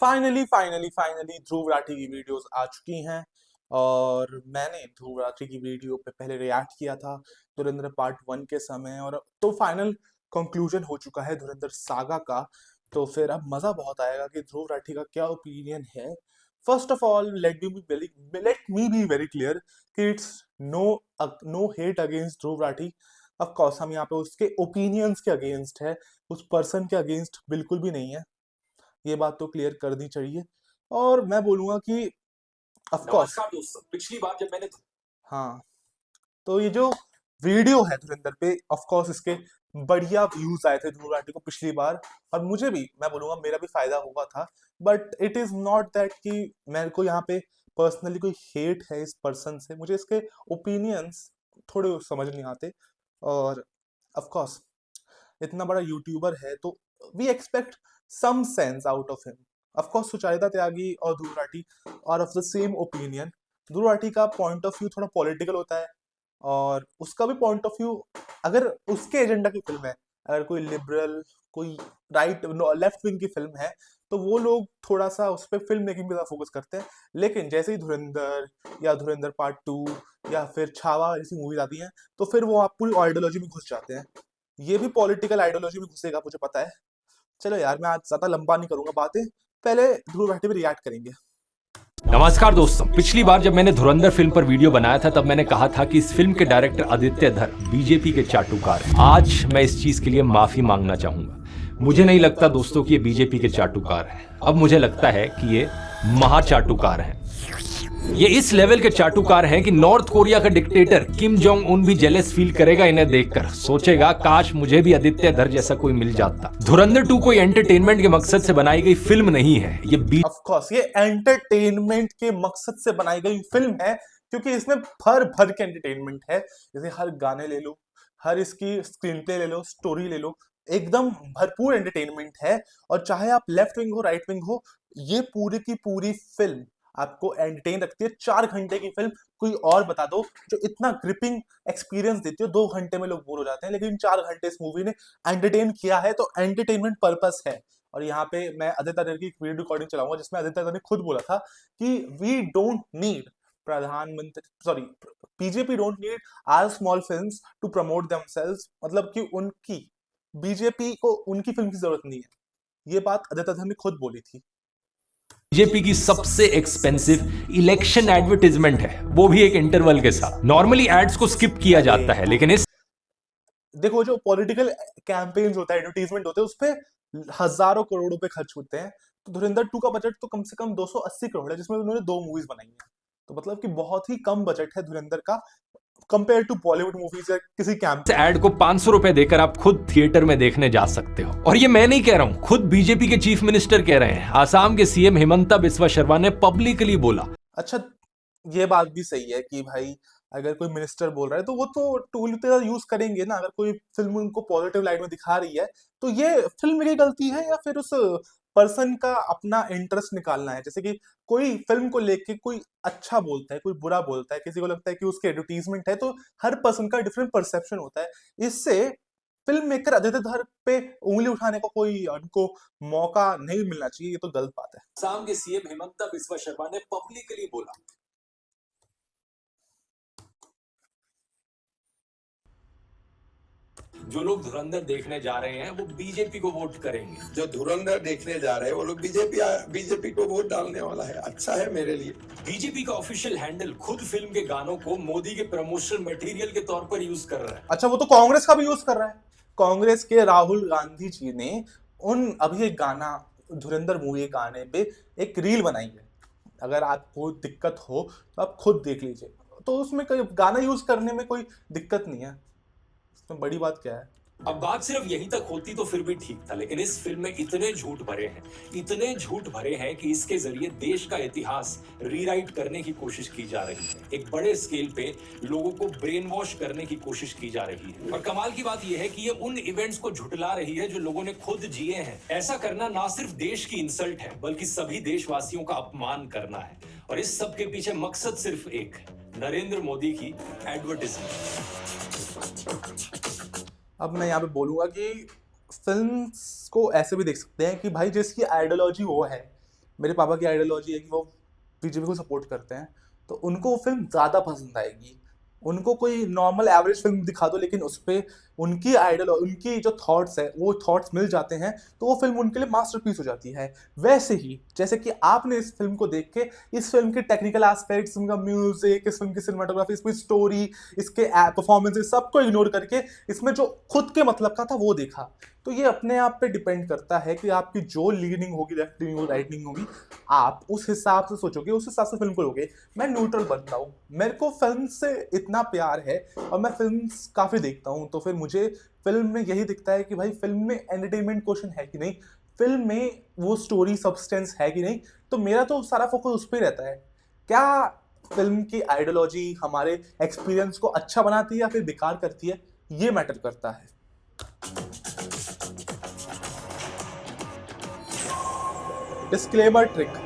Finally finally finally Dhruv Rathee की videos आ चुकी हैं और मैंने ध्रुव राठी की वीडियो पे पहले रिएक्ट किया था धुरंधर पार्ट 1 के समय। और तो फाइनल कंक्लूजन हो चुका है धुरंधर सागा का। तो फिर अब मजा बहुत आएगा कि ध्रुव राठी का क्या ओपिनियन है। First of all let me be very clear कि it's no no hate against Dhruv Rathee. Of course हम यहाँ पे उसके ओपिनियंस के अगेंस्ट है, उस पर्सन के अगेंस्ट बिल्कुल भी नहीं है। ये बात तो क्लियर करनी चाहिए। और मैं बोलूंगा कि ऑफ कोर्स नमस्कार दोस्तों, पिछली बार जब मैंने हाँ, तो ये जो वीडियो है धुरंधर पे, ऑफ कोर्स इसके बढ़िया व्यूज आए थे ध्रुव राठी को पिछली बार। और मुझे भी, मैं बोलूंगा मेरा भी फायदा हुआ था। But it is not that कि मेरे को यहाँ पे पर्सनली कोई हेट है इस पर्सन से। मुझे इसके ओपिनियंस थोड़े समझ नहीं आते। और ऑफ कोर्स इतना बड़ा यूट्यूबर है तो we expect some sense out of him. Of course Sucharita Tyagi और Dhruv Rathee are of the same opinion. Dhruv Rathee का पॉइंट ऑफ व्यू थोड़ा पॉलिटिकल होता है और उसका भी पॉइंट ऑफ व्यू, अगर उसके एजेंडा की फिल्म है, अगर कोई लिबरल, कोई राइट लेफ्ट विंग की फिल्म है, तो वो लोग थोड़ा सा उस पर फिल्म मेकिंग पे ज्यादा फोकस करते हैं। लेकिन जैसे ही धुरंधर या धुरंधर पार्ट 2 या फिर छावा जैसी मूवीज आती हैं, तो फिर वो आप पूरी आइडियोलॉजी में घुस जाते हैं। ये भी पॉलिटिकल आइडियोलॉजी में घुसेगा, मुझे पता है। चलो यार, मैं आज ज्यादा लंबा नहीं करूंगा बातें, पहले ध्रुव राठी पे रिएक्ट करेंगे। नमस्कार दोस्तों, पिछली बार जब मैंने धुरंधर फिल्म पर वीडियो बनाया था तब मैंने कहा था कि इस फिल्म के डायरेक्टर आदित्य धर बीजेपी के चाटुकार हैं। आज मैं इस चीज के लिए माफी मांगना चाहूंगा। मुझे नहीं लगता दोस्तों कि ये बीजेपी के चाटुकार हैं। अब मुझे लगता है कि ये महाचाटुकार हैं। ये इस लेवल के चाटुकार हैं कि नॉर्थ कोरिया का डिक्टेटर किम जोंग उन भी जेलस फील करेगा इन्हें देखकर, सोचेगा काश मुझे भी आदित्य धर जैसा कोई मिल जाता। धुरंधर 2 कोई एंटरटेनमेंट के मकसद से बनाई गई फिल्म नहीं है। ये ऑफ कोर्स ये एंटरटेनमेंट के मकसद से बनाई गई फिल्म है, क्योंकि इसमें भर भर के एंटरटेनमेंट है। जैसे हर गाने ले लो, हर इसकी स्क्रीन प्ले ले लो, स्टोरी ले लो, एकदम भरपूर एंटरटेनमेंट है। और चाहे आप लेफ्ट विंग हो, राइट विंग हो, ये पूरी की पूरी फिल्म आपको एंटरटेन रखती है। 4 घंटे की फिल्म कोई और बता दो जो इतना ग्रिपिंग एक्सपीरियंस देती है, 2 घंटे में लोग बोर हो जाते हैं, लेकिन 4 घंटे इस मूवी ने एंटरटेन किया है। तो एंटरटेनमेंट पर्पस है। और यहाँ पे मैं आदित्य धर की एक वीडियो रिकॉर्डिंग चलाऊंगा जिसमें आदित्य धर ने खुद बोला था कि वी डोंट नीड प्रधानमंत्री, sorry, BJP don't need our small films to promote themselves. मतलब कि उनकी, बीजेपी को उनकी फिल्म की जरूरत नहीं है। ये बात आदित्य धर ने खुद बोली थी। बीजेपी की सबसे एक्सपेंसिव इलेक्शन एडवर्टाइजमेंट है, वो भी एक इंटरवल के साथ। नॉर्मली एड्स को स्किप किया जाता है, लेकिन इस देखो, जो पॉलिटिकल कैंपेन्स होता है, एडवर्टीजमेंट होते हैं, उस पे हजारों करोड़ रुपए खर्च होते हैं। तो धुरंधर 2 का बजट तो कम से कम 280 करोड़ है, जिसमें उन्होंने 2 मूवीज बनाई हैं। तो मतलब कि बहुत ही कम बजट है धुरंधर का कंपेयर टू बॉलीवुड मूवीज या किसी कैंप। एड को 500 रुपए देकर आप खुद थिएटर में देखने जा सकते हो। और ये मैं नहीं कह रहा हूं, खुद बीजेपी के चीफ मिनिस्टर कह रहे हैं। आसाम के सीएम हिमंता बिस्वा शर्मा ने पब्लिकली बोला। अच्छा, ये बात भी सही है कि भाई अगर कोई मिनिस्टर बोल रहा है तो वो तो टूल का यूज करेंगे ना। अगर कोई फिल्म उनको पॉजिटिव लाइट में दिखा रही है, तो ये फिल्म की गलती है या फिर उस पर्सन का अपना इंटरेस्ट निकालना है। जैसे कि कोई फिल्म को लेके कोई अच्छा बोलता है, कोई बुरा बोलता है, किसी को लगता है कि उसके एडवर्टीजमेंट है, तो हर पर्सन का डिफरेंट परसेप्शन होता है। इससे फिल्म मेकर आदित्य धर पे उंगली उठाने का कोई उनको मौका नहीं मिलना चाहिए। ये तो गलत बात है। आसाम के सीएम हिमंता बिस्वा शर्मा ने पब्लिकली बोला, जो लोग धुरंधर देखने जा रहे हैं वो बीजेपी को वोट करेंगे। जो धुरंधर देखने जा रहे हैं वो लोग बीजेपी को वोट डालने वाला है। अच्छा है मेरे लिए। बीजेपी का ऑफिशियल हैंडल खुद फिल्म के गानों को मोदी के प्रमोशनल मटेरियल के तौर पर यूज कर रहा है। अच्छा, वो तो कांग्रेस का भी यूज कर रहा है। कांग्रेस के राहुल गांधी जी ने अभी एक गाना, धुरंधर मूवी गाने पे एक रील बनाई है। अगर आपको दिक्कत हो तो आप खुद देख लीजिए। तो उसमें कोई गाना यूज करने में कोई दिक्कत नहीं है, इसमें बड़ी बात क्या है। अब बात सिर्फ यहीं तक होती तो फिर भी ठीक था, लेकिन इस फिल्म में इतने झूठ भरे हैं, इतने झूठ भरे हैं कि इसके जरिए देश का इतिहास रीराइट करने की कोशिश की जा रही है। एक बड़े स्केल पे लोगों को ब्रेन वॉश करने की कोशिश की जा रही है। और कमाल की बात यह है कि ये उन इवेंट्स को झुठला रही है जो लोगों ने खुद जिए हैं। ऐसा करना ना सिर्फ देश की इंसल्ट है, बल्कि सभी देशवासियों का अपमान करना है। और इस सब के पीछे मकसद सिर्फ एक है, नरेंद्र मोदी की एडवर्टाइजमेंट। अब मैं यहाँ पे बोलूंगा कि फिल्म को ऐसे भी देख सकते हैं कि भाई जिसकी आइडियोलॉजी वो है, मेरे पापा की आइडियोलॉजी है कि वो बीजेपी को सपोर्ट करते हैं, तो उनको वो फिल्म ज़्यादा पसंद आएगी। उनको कोई नॉर्मल एवरेज फिल्म दिखा दो, लेकिन उस पे उनकी आइडियल, उनकी जो थॉट्स है वो थॉट्स मिल जाते हैं, तो वो फिल्म उनके लिए मास्टरपीस हो जाती है। वैसे ही जैसे कि आपने इस फिल्म को देख के इस फिल्म के टेक्निकल एस्पेक्ट्स, इनका म्यूजिक, इस फिल्म की सिनेमाटोग्राफी, इसकी स्टोरी, इसके परफॉर्मेंसेस, सबको इग्नोर करके इसमें जो खुद के मतलब का था वो देखा। तो ये अपने आप पे डिपेंड करता है कि आपकी जो लीनिंग होगी, लेफ्टिंग होगी, राइटिंग होगी, आप उस हिसाब से सोचोगे, उस हिसाब से फिल्म को लोगे। मैं न्यूट्रल बनता हूँ, मेरे को फिल्म से इतना प्यार है और मैं फिल्म काफ़ी देखता हूँ, तो फिर मुझे फिल्म में यही दिखता है कि भाई फिल्म में एंटरटेनमेंट क्वेश्चन है कि नहीं, फिल्म में वो स्टोरी सब्सटेंस है कि नहीं। तो मेरा तो सारा फोकस उस पर रहता है, क्या फिल्म की आइडियोलॉजी हमारे एक्सपीरियंस को अच्छा बनाती है या फिर बेकार करती है, ये मैटर करता है। Disclaimer trick.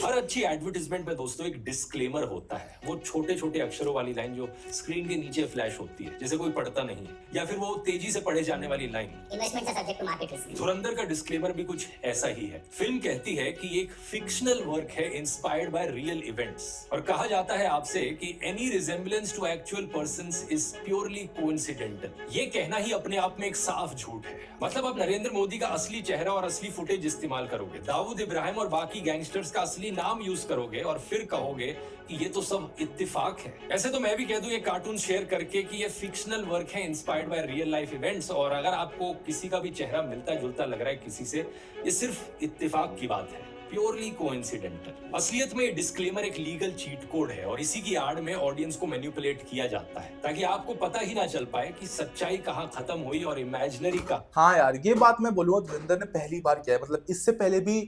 हर अच्छी एडवर्टाइजमेंट में दोस्तों एक डिस्क्लेमर होता है, वो छोटे छोटे अक्षरों वाली लाइन जो स्क्रीन के नीचे फ्लैश होती है, जैसे कोई पढ़ता नहीं है, या फिर वो तेजी से पढ़े जाने वाली line, investment subject to market risk. Dhurandhar का डिस्क्लेमर भी कुछ ऐसा ही है। फिल्म कहती है कि एक फिक्शनल वर्क है इंस्पायर्ड बाय रियल इवेंट्स, और कहा जाता है आपसे कि any resemblance to actual persons is purely coincidental. ये कहना ही अपने आप में एक साफ झूठ है। मतलब आप नरेंद्र मोदी का असली चेहरा और असली फुटेज इस्तेमाल करोगे, दाऊद इब्राहिम और बाकी गैंगस्टर्स का असली नाम यूज करोगे और फिर कहोगे कि ये तो सब इत्तेफाक है। ऐसे तो मैं भी कह दूं ये कार्टून शेयर करके कि ये फिक्शनल वर्क है inspired by real life events, और अगर आपको किसी का भी चेहरा मिलता जुलता लग रहा है किसी से, ये सिर्फ इत्तेफाक की बात है, प्योरली कोइंसिडेंटल। असलियत में ये डिस्क्लेमर एक लीगल चीट कोड है और इसी की आड़ में ऑडियंस को मैनिपुलेट किया जाता है ताकि आपको पता ही ना चल पाए कि सच्चाई कहां खत्म हुई और इमेजिनरी का। हाँ यार, ये बात मैं बोलूँगा धुरंधर ने पहली बार किया है। मतलब इससे पहले भी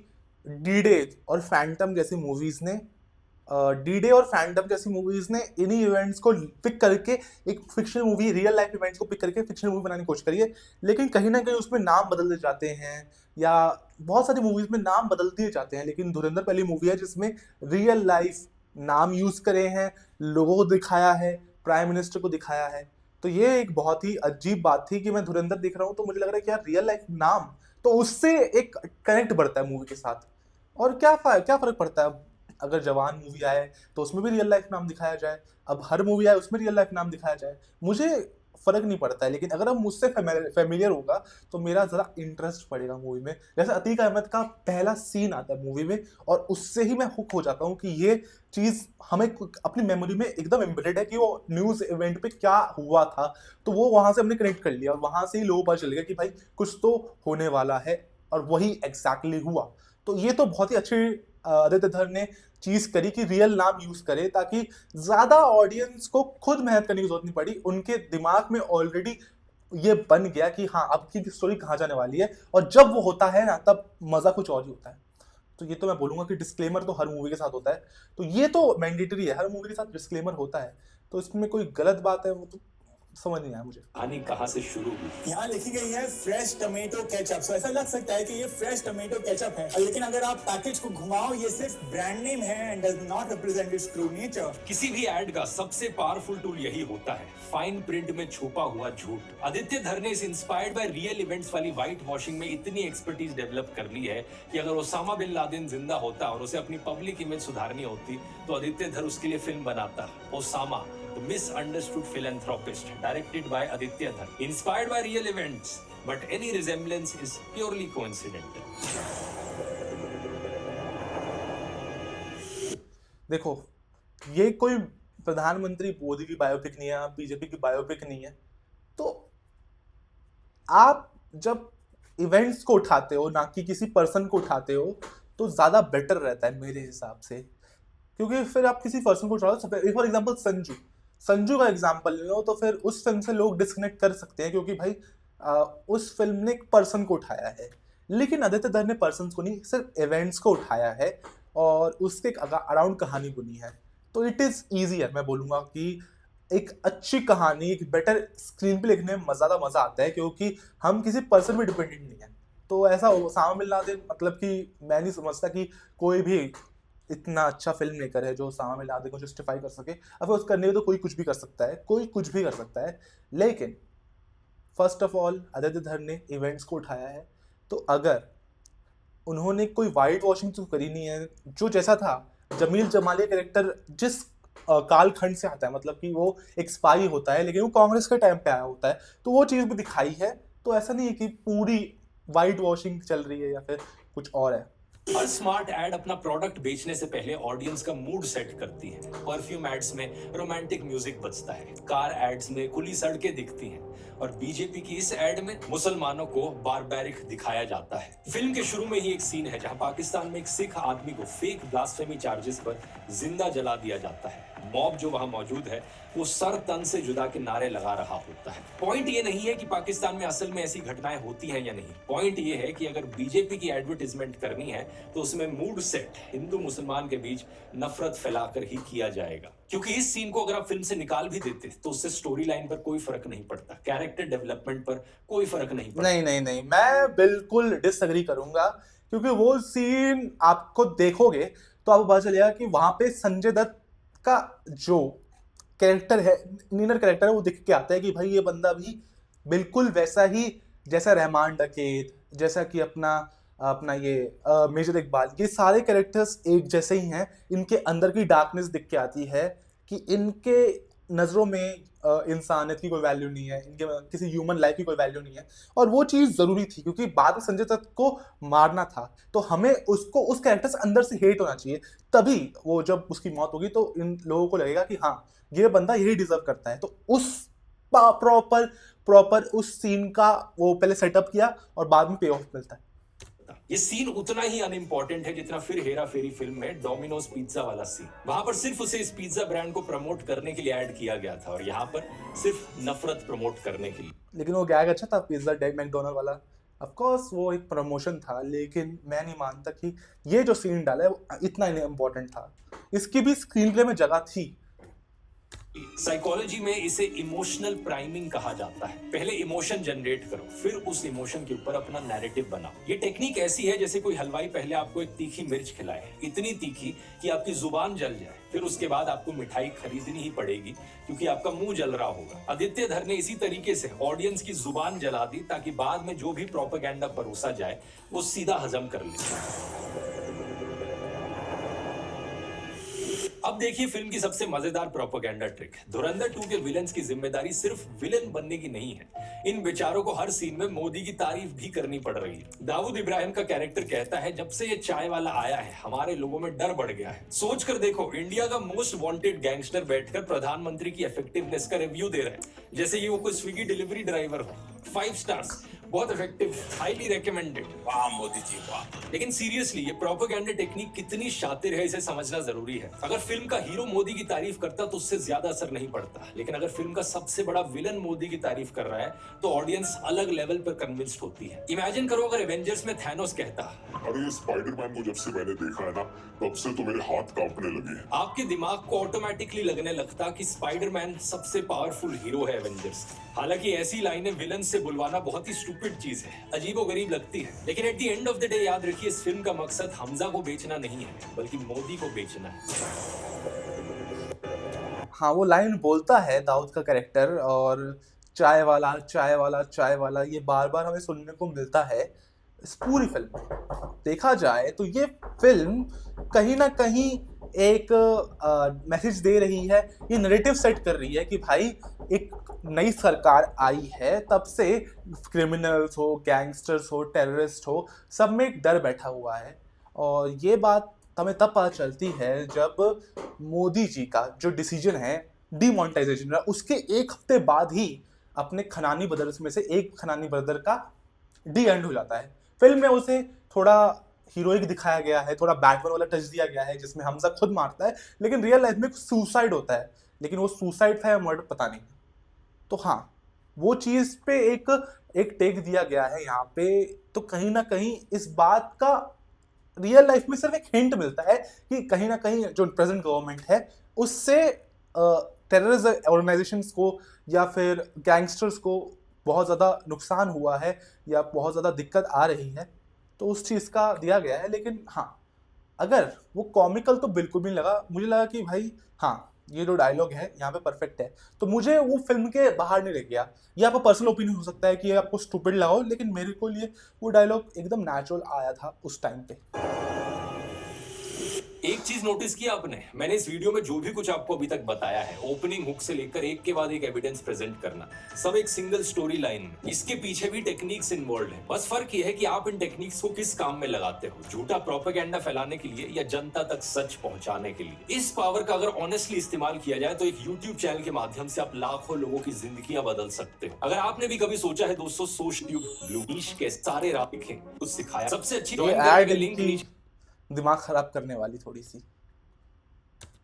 डी-डे और फैंटम जैसी मूवीज ने डी-डे और फैंटम जैसी मूवीज ने इन्हीं इवेंट्स को पिक करके एक fictional movie, real life events को पिक करके फिक्शनल मूवी बनाने की कोशिश करी है, लेकिन कहीं ना कहीं उसमें नाम बदल दिए जाते हैं, या बहुत सारी मूवीज में नाम बदल दिए जाते हैं। लेकिन धुरंधर पहली मूवी है जिसमें रियल लाइफ नाम यूज करे हैं, लोगों को दिखाया है, प्राइम मिनिस्टर को दिखाया है। तो ये एक बहुत ही अजीब बात थी कि मैं धुरंधर देख रहा हूँ तो मुझे लग रहा है कि यार रियल लाइफ नाम, तो उससे एक कनेक्ट बढ़ता है मूवी के साथ। और क्या फर्क पड़ता है, अगर जवान मूवी आए तो उसमें भी रियल लाइफ नाम दिखाया जाए, अब हर मूवी आए उसमें रियल लाइफ नाम दिखाया जाए, मुझे फर्क नहीं पड़ता है। लेकिन अगर अब मुझसे फेमिलियर होगा तो मेरा जरा इंटरेस्ट पड़ेगा मूवी में। जैसे अतीक अहमद का पहला सीन आता है मूवी में और उससे ही मैं हुक हो जाता हूँ कि ये चीज हमें अपनी मेमोरी में एकदम एम्बेडेड है कि वो न्यूज इवेंट पे क्या हुआ था, तो वो वहां से हमने कनेक्ट कर लिया और वहां से ही लोगों को पता चल गया कि भाई कुछ तो होने वाला है, और वही एग्जैक्टली हुआ। तो ये तो बहुत ही अच्छी आदित्य धर ने चीज करी कि रियल नाम यूज करे, ताकि ज्यादा ऑडियंस को खुद मेहनत करने की जरूरत नहीं पड़ी, उनके दिमाग में ऑलरेडी ये बन गया कि हाँ अब की स्टोरी कहाँ जाने वाली है, और जब वो होता है ना तब मजा कुछ और ही होता है। तो ये तो मैं बोलूंगा कि डिस्क्लेमर तो हर मूवी के साथ होता है, तो ये तो मैंडेटरी है, हर मूवी के साथ डिस्क्लेमर होता है, तो इसमें कोई गलत बात है वो तो समझ नहीं आया मुझे। कहानी कहां से शुरू हुई। यहाँ लिखी गई है फ्रेश टमेटो केचप। सो ऐसा लग सकता है कि ये फ्रेश टमेटो केचप है, लेकिन अगर आप पैकेज को घुमाओ ये सिर्फ ब्रांड नेम है and does not represent it's true nature. किसी भी एड का सबसे पावरफुल टूल यही होता है, फाइन प्रिंट में छुपा हुआ झूठ। आदित्य धर ने इस इंस्पायर्ड बाय रियल इवेंट्स वाली व्हाइट वॉशिंग में इतनी एक्सपर्टीज डेवलप कर ली है कि अगर ओसामा बिन लादेन जिंदा होता और उसे अपनी पब्लिक इमेज सुधारनी होती तो आदित्य धर उसके लिए फिल्म बनाता, Osama the misunderstood philanthropist, directed by Aditya Dhar, inspired by real events, but any resemblance is purely coincidental. देखो, ये कोई प्रधानमंत्री मोदी की बायोपिक नहीं है, बीजेपी की बायोपिक नहीं है, तो आप जब इवेंट्स को उठाते हो ना कि किसी पर्सन को उठाते हो तो ज्यादा बेटर रहता है मेरे हिसाब से, क्योंकि फिर आप किसी पर्सन को उठाओ, फॉर एग्जांपल संजू का एग्जांपल ले लो, तो फिर उस फिल्म से लोग डिस्कनेक्ट कर सकते हैं क्योंकि भाई उस फिल्म ने एक पर्सन को उठाया है, लेकिन आदित्य धर ने पर्सन को नहीं, सिर्फ इवेंट्स को उठाया है और उसके अराउंड कहानी बुनी है। तो इट इज ईजियर, मैं बोलूंगा कि एक अच्छी कहानी, एक बेटर स्क्रीन पे लिखने में ज़्यादा मजा आता है क्योंकि हम किसी पर्सन पे डिपेंडेंट नहीं है। तो ऐसा ओसामा बिन लादेन, मतलब कि मैं नहीं समझता कि कोई भी इतना अच्छा फिल्म मेकर है जो ओसामा बिन लादेन को जस्टिफाई कर सके। अब उस करने में तो कोई कुछ भी कर सकता है, कोई कुछ भी कर सकता है, लेकिन फर्स्ट ऑफ ऑल आदित्य धर ने इवेंट्स को उठाया है। तो अगर उन्होंने कोई वाइट वॉशिंग तो करी नहीं है। जो जैसा था, जमील जमाली कैरेक्टर जिस कालखंड से आता है, मतलब कि वो एक स्पाई होता है लेकिन वो कांग्रेस के टाइम पे आया होता है, तो वो चीज़ भी दिखाई है। तो ऐसा नहीं है कि पूरी वाइट वॉशिंग चल रही है या फिर कुछ और है। हर स्मार्ट एड अपना प्रोडक्ट बेचने से पहले ऑडियंस का मूड सेट करती है। परफ्यूम एड्स में रोमांटिक म्यूजिक बजता है, कार एड्स में खुली सड़कें दिखती हैं, और बीजेपी की इस एड में मुसलमानों को बारबैरिक दिखाया जाता है। फिल्म के शुरू में ही एक सीन है जहां पाकिस्तान में एक सिख आदमी को फेक ब्लास्फेमी चार्जेस पर जिंदा जला दिया जाता है। मॉब जो वहां मौजूद है वो सर तन से जुदा के नारे लगा रहा होता है। पॉइंट ये नहीं है कि पाकिस्तान में असल में ऐसी घटनाएं होती हैं या नहीं, पॉइंट ये है कि अगर बीजेपी की एडवर्टाइजमेंट करनी है तो उसमें मूड सेट हिंदू मुसलमान के बीच नफरत फैलाकर ही किया जाएगा। क्योंकि इस सीन को अगर आप फिल्म से निकाल भी देते तो उससे स्टोरी लाइन पर कोई फर्क नहीं पड़ता, कैरेक्टर डेवलपमेंट पर कोई फर्क नहीं पड़ता। नहीं, मैं बिल्कुल डिसएग्री करूंगा, क्योंकि वो सीन आपको देखोगे तो आपको पता चलेगा कि वहां पे संजय दत्त का जो कैरेक्टर है, नीनर कैरेक्टर है, वो दिख के आता है कि भाई ये बंदा भी बिल्कुल वैसा ही जैसा रहमान डकैत, जैसा कि अपना अपना ये मेजर इकबाल, ये सारे कैरेक्टर्स एक जैसे ही हैं। इनके अंदर की डार्कनेस दिख के आती है कि इनके नज़रों में इंसानियत की कोई वैल्यू नहीं है, इनके किसी ह्यूमन लाइफ की कोई वैल्यू नहीं है। और वो चीज़ ज़रूरी थी क्योंकि बाद में संजय दत्त को मारना था, तो हमें उसको उस कैरेक्टर से अंदर से हेट होना चाहिए। तभी वो जब उसकी मौत होगी तो इन लोगों को लगेगा कि हाँ, ये बंदा यही डिजर्व करता है। तो उस प्रॉपर उस सीन का वो पहले सेटअप किया और बाद में पे ऑफ मिलता है। ये सीन उतना ही अनइम्पोर्टेंट है जितना फिर हेरा फेरी फिल्म में डोमिनोज पिज्जा वाला सीन। वहां पर सिर्फ उसे इस पिज्जा ब्रांड को प्रमोट करने के लिए ऐड किया गया था, और यहाँ पर सिर्फ नफरत प्रमोट करने के लिए। लेकिन वो गैग अच्छा था, पिज्जा डेग मैकडोनल्ड वाला। ऑफ कोर्स वो एक प्रमोशन था, लेकिन मैं नहीं मानता कि ये जो सीन डाला है वो इतना इम्पोर्टेंट था। इसकी भी स्क्रीन प्ले में जगह थी। साइकोलॉजी में इसे इमोशनल प्राइमिंग कहा जाता है। पहले इमोशन जनरेट करो, फिर उस इमोशन के ऊपर अपना नैरेटिव बनाओ। ये टेक्निक ऐसी है जैसे कोई हलवाई पहले आपको एक तीखी मिर्च खिलाए, इतनी तीखी कि आपकी जुबान जल जाए, फिर उसके बाद आपको मिठाई खरीदनी ही पड़ेगी क्योंकि आपका मुंह जल रहा होगा। आदित्य धर ने इसी तरीके से ऑडियंस की जुबान जला दी ताकि बाद में जो भी प्रोपेगेंडा परोसा जाए वो सीधा हजम कर ले। अब देखिए फिल्म की सबसे मजेदार प्रोपेगेंडा ट्रिक। धुरंधर 2 के विलेंस की जिम्मेदारी सिर्फ विलेन बनने की नहीं है, इन बेचारों को हर सीन में मोदी की तारीफ भी करनी पड़ रही है। दाऊद इब्राहिम का कैरेक्टर कहता है, जब से ये चाय वाला आया है हमारे लोगों में डर बढ़ गया है। सोच कर देखो, इंडिया का मोस्ट वांटेड गैंगस्टर बैठकर प्रधानमंत्री की इफेक्टिवनेस का रिव्यू दे रहे हैं जैसे ये वो कोई स्विगी डिलीवरी ड्राइवर हो। 5 स्टार्स, बहुत इफेक्टिव, हाईली रिकमेंडेड। वाह मोदी जी वाह। लेकिन सीरियसली ये प्रोपेगेंडा टेक्निक कितनी शातिर है इसे समझना जरूरी है। अगर फिल्म का हीरो मोदी की तारीफ करता तो उससे ज्यादा असर नहीं पड़ता, लेकिन अगर फिल्म का सबसे बड़ा विलन मोदी की तारीफ कर रहा है तो ऑडियंस अलग लेवल पर कन्विंस्ड होती है। इमेजिन करो अगर एवेंजर्स में थैनोस कहता, अरे ये स्पाइडरमैन को जब से मैंने देखा है ना, तब से तो मेरे हाथ कांपने लगे हैं। आपके दिमाग को ऑटोमेटिकली लगने लगता कि स्पाइडरमैन सबसे पावरफुल हीरो है एवेंजर्स। हालांकि ऐसी लाइनें विलन से बुलवाना बहुत ही स्टूपिड चीज है, अजीबोगरीब लगती है, लेकिन at the end of the day याद रखिए इस फिल्म का मकसद हमजा को बेचना नहीं है बल्कि मोदी को बेचना है। हाँ, वो लाइन बोलता है दाऊद का कैरेक्टर, और चाय वाला चाय वाला चाय वाला ये बार बार हमें सुनने को मिलता है इस पूरी फिल्म में। देखा जाए तो ये फिल्म कहीं ना कहीं एक मैसेज दे रही है, ये नैरेटिव सेट कर रही है कि भाई एक नई सरकार आई है, तब से क्रिमिनल्स हो, गैंगस्टर्स हो, टेररिस्ट हो, सब में एक डर बैठा हुआ है। और ये बात हमें तब पता चलती है जब मोदी जी का जो डिसीजन है डीमोनेटाइजेशन का, उसके एक हफ्ते बाद ही अपने खनानी ब्रदर्स में से एक खनानी ब्रदर का डी एंड हो जाता है। फिल्म में उसे थोड़ा हीरोइक दिखाया गया है, थोड़ा बैटमैन वाला टच दिया गया है जिसमें हमजा खुद मारता है, लेकिन रियल लाइफ में सुसाइड होता है, लेकिन वो सुसाइड था या मर्डर पता नहीं। तो हाँ, वो चीज़ पे एक टेक दिया गया है यहाँ पे। तो कहीं ना कहीं इस बात का रियल लाइफ में सिर्फ एक हिंट मिलता है कि कहीं ना कहीं जो प्रेजेंट गवर्नमेंट है उससे टेररिस्ट ऑर्गेनाइजेशंस को या फिर गैंगस्टर्स को बहुत ज़्यादा नुकसान हुआ है या बहुत ज़्यादा दिक्कत आ रही है, तो उस चीज़ का दिया गया है। लेकिन हाँ, अगर वो कॉमिकल तो बिल्कुल भी नहीं लगा, मुझे लगा कि भाई हाँ, ये जो डायलॉग है यहाँ पे परफेक्ट है। तो मुझे वो फिल्म के बाहर नहीं ले गया। ये आपका पर्सनल ओपिनियन हो सकता है कि ये आपको स्टूपिड लगा हो, लेकिन मेरे को लिए वो डायलॉग एकदम नेचुरल आया था उस टाइम पे। एक चीज नोटिस किया आपने, मैंने इस वीडियो में जो भी कुछ आपको अभी तक बताया है, ओपनिंग हुक से लेकर एक के बाद एक एविडेंस प्रेजेंट करना, सब एक सिंगल स्टोरी लाइन में। इसके पीछे भी टेक्निक्स इन्वॉल्व है, बस फर्क ये है कि आप इन टेक्निक्स को किस काम में लगाते हो, झूठा प्रोपेगेंडा फैलाने के लिए या जनता तक सच पहुंचाने के लिए। इस पावर का अगर ऑनेस्टली इस्तेमाल किया जाए तो एक यूट्यूब चैनल के माध्यम से आप लाखों लोगों की जिंदगियां बदल सकते हो। अगर आपने भी कभी सोचा है दोस्तों, सोशट्यूब ब्लू नीश के सारे राह लिखे, कुछ सिखाया, सबसे अच्छी ये लिंक एड नीचे। दिमाग खराब करने वाली थोड़ी सी।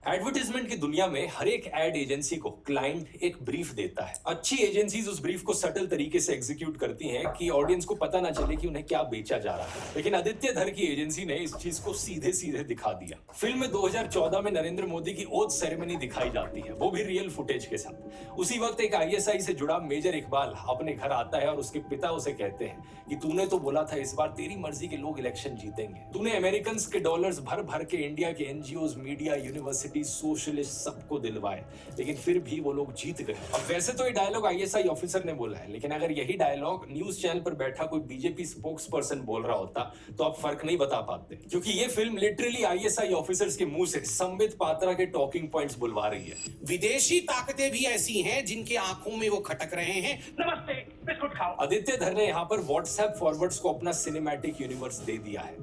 एडवर्टाइजमेंट की दुनिया में हर एक एड एजेंसी को क्लाइंट एक ब्रीफ देता है। अच्छी एजेंसीज उस ब्रीफ को सटल तरीके से एग्जीक्यूट करती हैं कि ऑडियंस को पता ना चले कि उन्हें क्या बेचा जा रहा है। लेकिन आदित्य धर की एजेंसी ने इस चीज को सीधे सीधे दिखा दिया। फिल्म में 2014 में नरेंद्र मोदी की ओथ सेरेमनी दिखाई जाती है, वो भी रियल फुटेज के साथ। उसी वक्त एक आईएसआई से जुड़ा मेजर इकबाल अपने घर आता है और उसके पिता उसे कहते हैं कि तूने तो बोला था इस बार तेरी मर्जी के लोग इलेक्शन जीतेंगे, तूने अमेरिकन के डॉलर्स भर भर के इंडिया के एनजीओ, मीडिया, यूनिवर्सिटी, सोशलिस्ट सबको दिलवाए, लेकिन फिर भी वो लोग जीत गए। अब वैसे तो ये डायलॉग आईएसआई ऑफिसर ने बोला है, लेकिन अगर यही डायलॉग न्यूज चैनल पर बैठा कोई बीजेपी स्पोक्स पर्सन बोल रहा होता तो आप फर्क नहीं बता पाते, क्योंकि ये फिल्म लिटरली आईएसआई ऑफिसर्स के मुंह से संबित पात्रा के टॉकिंग पॉइंट्स बुलवा रही है। विदेशी ताकतें भी ऐसी हैं जिनके आंखों में वो खटक रहे हैं। नमस्ते, बिस्कुट खाओ। आदित्य धर ने यहाँ पर व्हाट्सएप फॉरवर्ड्स को अपना सिनेमैटिक यूनिवर्स दे दिया है।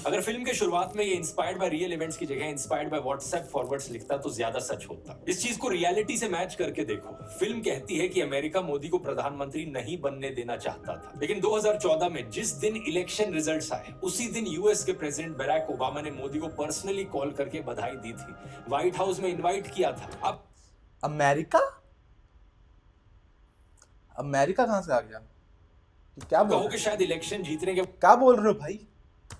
अगर फिल्म के शुरुआत में ये इंस्पायर्ड बाय रियल इवेंट्स की जगह इंस्पायर्ड बाय व्हाट्सएप फॉरवर्ड्स लिखता तो ज्यादा सच होता। इस चीज को रियलिटी से मैच करके देखो। फिल्म कहती है कि अमेरिका मोदी को प्रधानमंत्री नहीं बनने देना चाहता था, लेकिन 2014 में जिस दिन इलेक्शन रिजल्ट्स आए, उसी दिन यूएस के प्रेसिडेंट बराक ओबामा ने मोदी को पर्सनली कॉल करके बधाई दी थी, व्हाइट हाउस में इन्वाइट किया था। अब अमेरिका अमेरिका कहां से आ गया? क्या बोल कहो कि शायद इलेक्शन जीतने के क्या बोल रहे हो भाई?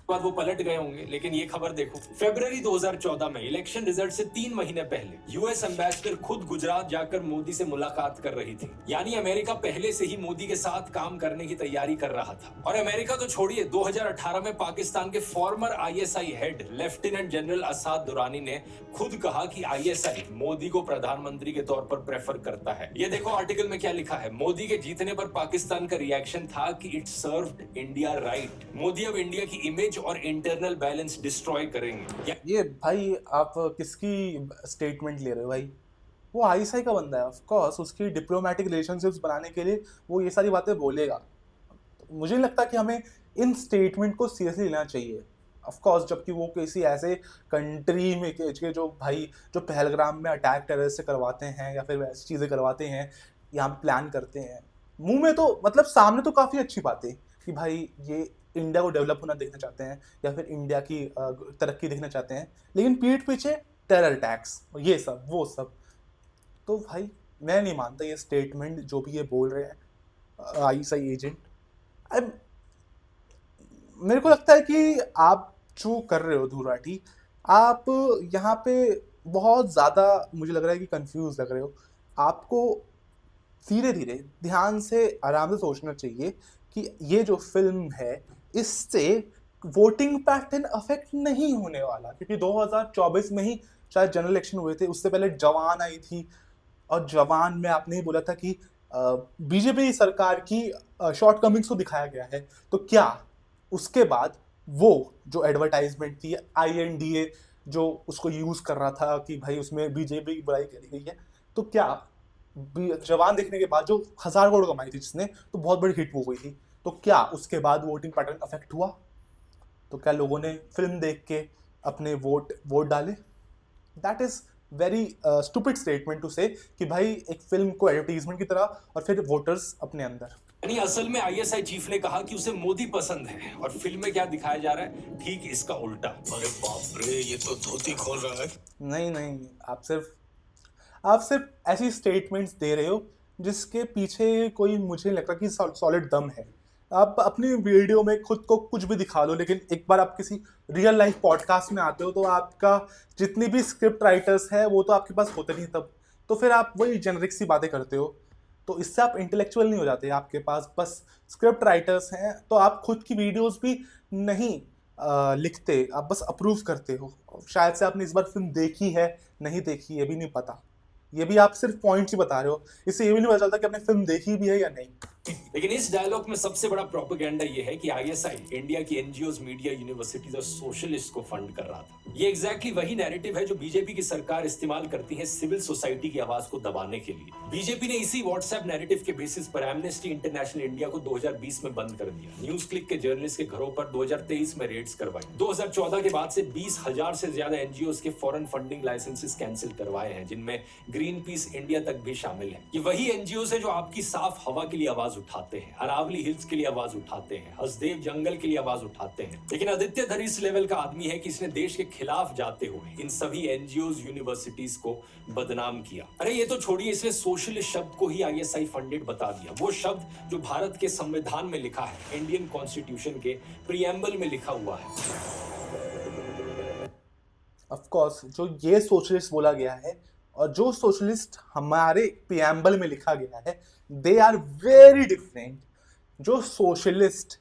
बाद वो पलट गए होंगे, लेकिन ये खबर देखो, फरवरी 2014 में इलेक्शन रिजल्ट से 3 महीने पहले यूएस एम्बेसडर खुद गुजरात जाकर मोदी से मुलाकात कर रही थी। यानी अमेरिका पहले से ही मोदी के साथ काम करने की तैयारी कर रहा था। और अमेरिका तो छोड़िए, 2018 में पाकिस्तान के former ISI head lieutenant general Asad Durrani ने खुद कहा कि आईएसआई मोदी को प्रधानमंत्री के तौर पर प्रेफर करता है। ये देखो आर्टिकल में क्या लिखा है, मोदी के जीतने पर पाकिस्तान का रिएक्शन था कि it served India right. Modi अब इंडिया की इमेज और इंटरनल बैलेंस डिस्ट्रॉय करेंगे। ये भाई आप किसकी स्टेटमेंट ले रहे हो भाई? वो आईएसआई का बंदा है, ऑफ कोर्स उसकी डिप्लोमेटिक रिलेशनशिप्स बनाने के लिए वो ये सारी बातें बोलेगा। मुझे नहीं लगता कि हमें इन स्टेटमेंट को सीरियसली लेना चाहिए, ऑफ कोर्स, जबकि वो किसी ऐसे कंट्री में के जो भाई जो पहलगाम में अटैक टेररिस्ट से करवाते हैं या फिर वैसी चीज़ें करवाते हैं, यहाँ प्लान करते हैं। मुंह में तो मतलब सामने तो काफ़ी अच्छी बातें कि भाई ये इंडिया को डेवलप होना देखना चाहते हैं या फिर इंडिया की तरक्की देखना चाहते हैं, लेकिन पीठ पीछे टेरर अटैक्स, ये सब वो सब। तो भाई मैं नहीं मानता ये स्टेटमेंट जो भी ये बोल रहे हैं आईएसआई एजेंट। मेरे को लगता है कि आप जो कर रहे हो ध्रुव राठी, आप यहाँ पे बहुत ज़्यादा मुझे लग रहा है कि कंफ्यूज लग रहे हो। आपको धीरे धीरे ध्यान से आराम से सोचना चाहिए कि ये जो फिल्म है इससे वोटिंग पैटर्न अफेक्ट नहीं होने वाला, क्योंकि 2024 में ही शायद जनरल इलेक्शन हुए थे, उससे पहले जवान आई थी और जवान में आपने ही बोला था कि बीजेपी सरकार की शॉर्टकमिंग्स को दिखाया गया है। तो क्या उसके बाद वो जो एडवर्टाइजमेंट थी INDA जो उसको यूज़ कर रहा था कि भाई उसमें बीजेपी की बुराई करी गई है, तो क्या जवान देखने के बाद जो 1000 करोड़ कमाई थी जिसने, तो बहुत बड़ी हिट हो गई थी, तो क्या उसके बाद वोटिंग पैटर्न अफेक्ट हुआ? तो क्या लोगों ने फिल्म देख के अपने वोट डाले? That is very stupid statement to say कि भाई एक फिल्म को एडवर्टीजमेंट की तरह और फिर वोटर्स अपने अंदर। यानी असल में आईएसआई चीफ ने कहा कि उसे मोदी पसंद है और फिल्म में क्या दिखाया जा रहा है, ठीक इसका उल्टा। अरे बाप रे, ये तो धोती खोल रहा है। नहीं, आप सिर्फ ऐसी स्टेटमेंट्स दे रहे हो जिसके पीछे कोई मुझे नहीं लगता कि सॉलिड दम है। आप अपनी वीडियो में खुद को कुछ भी दिखा लो, लेकिन एक बार आप किसी रियल लाइफ पॉडकास्ट में आते हो तो आपका जितनी भी स्क्रिप्ट राइटर्स है वो तो आपके पास होते नहीं, तब तो फिर आप वही जेनरिक सी बातें करते हो, तो इससे आप इंटेलेक्चुअल नहीं हो जाते। आपके पास बस स्क्रिप्ट राइटर्स हैं तो आप खुद की वीडियोस भी नहीं लिखते, आप बस अप्रूव करते हो। शायद से आपने इस बार फिल्म देखी है, नहीं देखी, ये भी नहीं पता। ये भी आप सिर्फ पॉइंट्स ही बता रहे हो, इससे ये भी नहीं पता चलता कि आपने फिल्म देखी भी है या नहीं। लेकिन इस डायलॉग में सबसे बड़ा प्रोपेगेंडा ये है कि आईएसआई इंडिया की एनजीओज, मीडिया, यूनिवर्सिटीज और सोशलिस्ट को फंड कर रहा था। ये एग्जैक्टली वही नैरेटिव है जो बीजेपी की सरकार इस्तेमाल करती है सिविल सोसाइटी की आवाज को दबाने के लिए। बीजेपी ने इसी व्हाट्सएप नैरेटिव के बेसिस पर एमनेस्टी इंटरनेशनल इंडिया को 2020 में बंद कर दिया। न्यूज क्लिक के जर्नलिस्ट के घरों पर 2023 में रेड्स करवाई। 2014 के बाद से 20,000 से ज्यादा एनजीओज के फॉरेन फंडिंग लाइसेंसेस कैंसिल करवाए हैं, जिनमें ग्रीन पीस इंडिया तक भी शामिल है। ये वही एनजीओ है जो आपकी साफ हवा के लिए आवाज उठाते हैं, अरावली हिल्स के लिए आवाज उठाते हैं, हसदेव जंगल के लिए आवाज उठाते हैं। लेकिन आदित्य धर इस लेवल का आदमी है कि इसने देश के खिलाफ जाते हुए इन सभी एनजीओज, यूनिवर्सिटीज को बदनाम किया। अरे ये तो छोड़िए, इसने सोशलिस्ट शब्द को ही आईएसआई फंडेड बता दिया, वो शब्द जो भारत के संविधान में लिखा है, इंडियन कॉन्स्टिट्यूशन के प्रीएम्बल में लिखा हुआ है। ऑफ कोर्स जो ये सोशलिस्ट बोला गया है और जो सोशलिस्ट हमारे प्रीएम्बल में लिखा गया है, दे आर वेरी डिफरेंट। जो सोशलिस्ट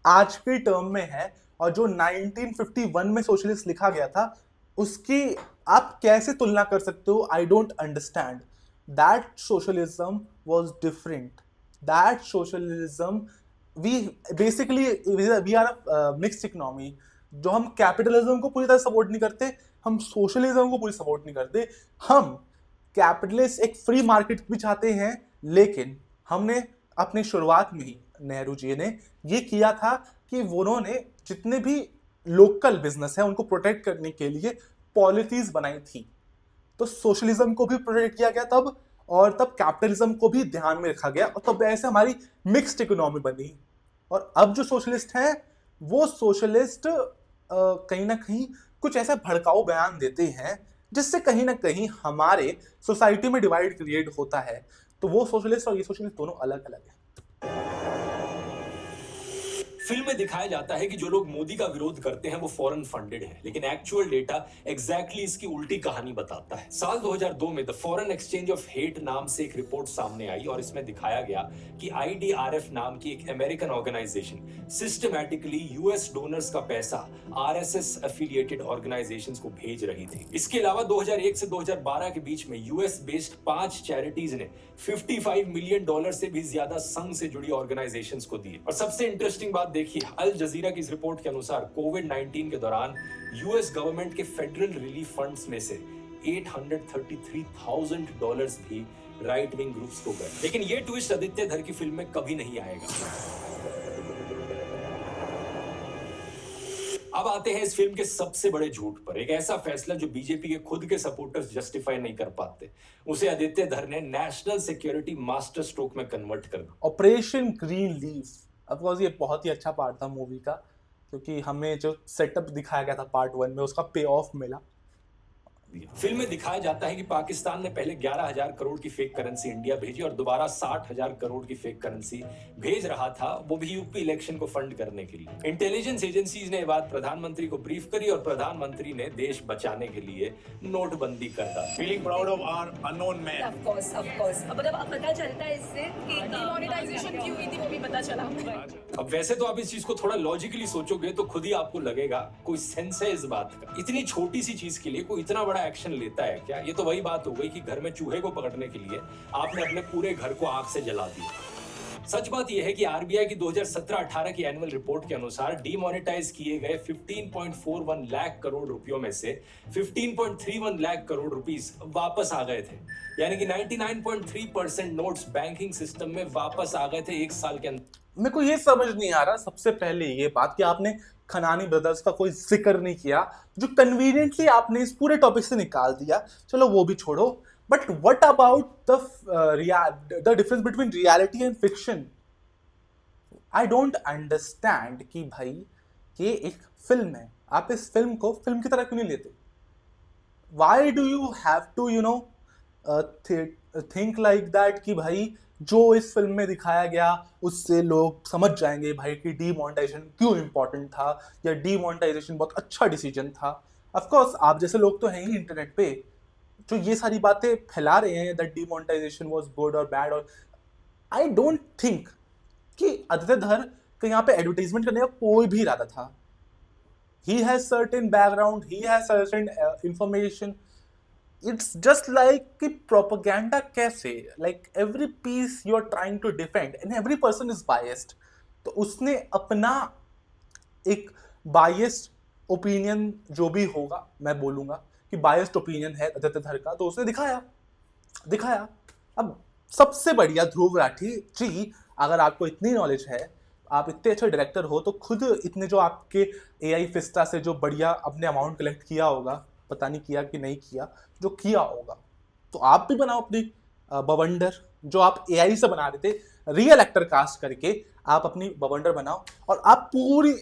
आज के टर्म में है और जो 1951 में सोशलिस्ट लिखा गया था, उसकी आप कैसे तुलना कर सकते हो? I don't understand. That socialism was different. That socialism, we basically we are a mixed economy. जो हम कैपिटलिज्म को पूरी तरह सपोर्ट नहीं करते, हम सोशलिज्म को पूरी सपोर्ट नहीं करते। हम कैपिटलिस्ट एक फ्री मार्केट भी चाहते हैं, लेकिन हमने अपनी शुरुआत में ही नेहरू जी ने ये किया था कि उन्होंने जितने भी लोकल बिजनेस है उनको प्रोटेक्ट करने के लिए पॉलिसीज बनाई थी। तो सोशलिज्म को भी प्रोटेक्ट किया गया तब, और तब कैपिटलिज्म को भी ध्यान में रखा गया, और तब ऐसे हमारी मिक्स्ड इकोनॉमी बनी। और अब जो सोशलिस्ट हैं, वो सोशलिस्ट कहीं ना कहीं कुछ ऐसा भड़काऊ बयान देते हैं जिससे कहीं ना कहीं हमारे सोसाइटी में डिवाइड क्रिएट होता है। तो वो सोशलिस्ट और ये सोशलिस्ट दोनों अलग अलग है। फिल्म में दिखाया जाता है कि जो लोग मोदी का विरोध करते हैं वो फॉरेन फंडेड है, लेकिन एक्चुअल डेटा एग्जैक्टली इसकी उल्टी कहानी बताता है। साल 2002 में the foreign exchange of hate नाम से एक रिपोर्ट सामने आई और इसमें दिखाया गया कि IDRF नाम की एक American organisation systematically US donors का पैसा RSS एफिलिएटेड ऑर्गेनाइजेशंस को भेज रही थी। इसके अलावा 2001 से 2012 के बीच में यूएस बेस्ड 5 चैरिटीज ने $55 मिलियन से भी ज्यादा संघ से जुड़ी ऑर्गेनाइजेशंस को दिए। और सबसे इंटरेस्टिंग बात देखिए, अल जजीरा की इस रिपोर्ट के अनुसार कोविड-19 के दौरान यूएस गवर्नमेंट के फेडरल रिलीफ फंड्स में से $833,000 भी राइट विंग ग्रुप्स को गए। लेकिन ये ट्विस्ट आदित्य धर की फिल्म में कभी नहीं आएगा। अब आते हैं इस फिल्म के सबसे बड़े झूठ पर। एक ऐसा फैसला जो बीजेपी के खुद के सपोर्टर्स जस्टिफाई नहीं कर पाते, उसे आदित्य धर ने नेशनल सिक्योरिटी मास्टर स्ट्रोक में कन्वर्ट कर दिया। ऑपरेशन ग्रीन लीफ, ऑफकोर्स ये बहुत ही अच्छा पार्ट था मूवी का, क्योंकि हमें जो सेटअप दिखाया गया था पार्ट 1 में, उसका पे ऑफ मिला। फिल्म में दिखाया जाता है कि पाकिस्तान ने पहले 11,000 करोड़ की फेक करेंसी इंडिया भेजी और दोबारा 60,000 करोड़ की फेक करेंसी भेज रहा था, वो भी यूपी इलेक्शन को फंड करने के लिए। इंटेलिजेंस एजेंसीज ने ये बात प्रधानमंत्री को ब्रीफ करी और प्रधानमंत्री ने देश बचाने के लिए नोटबंदी कर दी। Feeling proud of our unknown man. Of course मतलब अब पता चलता है इससे कि डिमोनेटाइजेशन क्यों हुई थी, वो भी पता चला। अब वैसे तो आप इस चीज को थोड़ा लॉजिकली सोचोगे तो खुद ही आपको लगेगा कोई सेंस है इस बात का। इतनी छोटी सी चीज के लिए कोई इतना बड़ा एक्शन लेता है क्या? ये तो वही बात हो गई कि घर में चूहे को पकड़ने के लिए आपने अपने पूरे घर को आग से जला दिया। सच बात यह है कि आरबीआई की 2017-18 की एनुअल रिपोर्ट के अनुसार डीमोनेटाइज किए गए 15.41 लाख करोड़ रुपयों में से 15.31 लाख करोड़ रुपीस वापस आ गए थे, यानी कि 99.3% नोट्स बैंकिंग सिस्टम में वापस आ गए थे एक साल के अंदर। मेरे को ये समझ नहीं आ रहा, सबसे पहले ये बात कि आपने खनानी ब्रदर्स का कोई जिक्र नहीं किया, जो कन्वीनियंटली आपने इस पूरे टॉपिक से निकाल दिया। चलो वो भी छोड़ो, but what about the difference between reality and fiction? I don't understand कि भाई ये एक फिल्म है, आप इस फिल्म को फिल्म की तरह क्यों नहीं लेते? Why do you have to think like that कि भाई जो इस फिल्म में दिखाया गया उससे लोग समझ जाएंगे भाई कि डीमोनेटाइजेशन क्यों इंपॉर्टेंट था या डीमोनेटाइजेशन बहुत अच्छा डिसीजन था। ऑफ कोर्स आप जैसे लोग तो हैं ही इंटरनेट पे जो ये सारी बातें फैला रहे हैं दैट डीमोनेटाइजेशन वाज गुड और बैड, और आई डोंट थिंक कि आदित्य धर का यहाँ पे एडवर्टाइजमेंट करने का कोई भी इरादा था। he has certain background, he has certain information. It's just like कि propaganda कैसे, like every piece you are trying to defend and every person is biased. तो उसने अपना एक biased opinion जो भी होगा, मैं बोलूँगा कि biased opinion है आदित्य धर का, तो उसने दिखाया। अब सबसे बढ़िया ध्रुव राठी जी, अगर आपको इतनी नॉलेज है, आप इतने अच्छे डायरेक्टर हो, तो खुद इतने जो आपके AI फिस्टा से जो बढ़िया अपने अमाउंट कलेक्ट किया होगा, पता नहीं किया कि नहीं किया, जो किया होगा, तो आप भी बनाओ अपनी बवंडर, जो आप AI से बना रहे थे, रियल एक्टर कास्ट करके आप अपनी बवंडर बनाओ और आप पूरी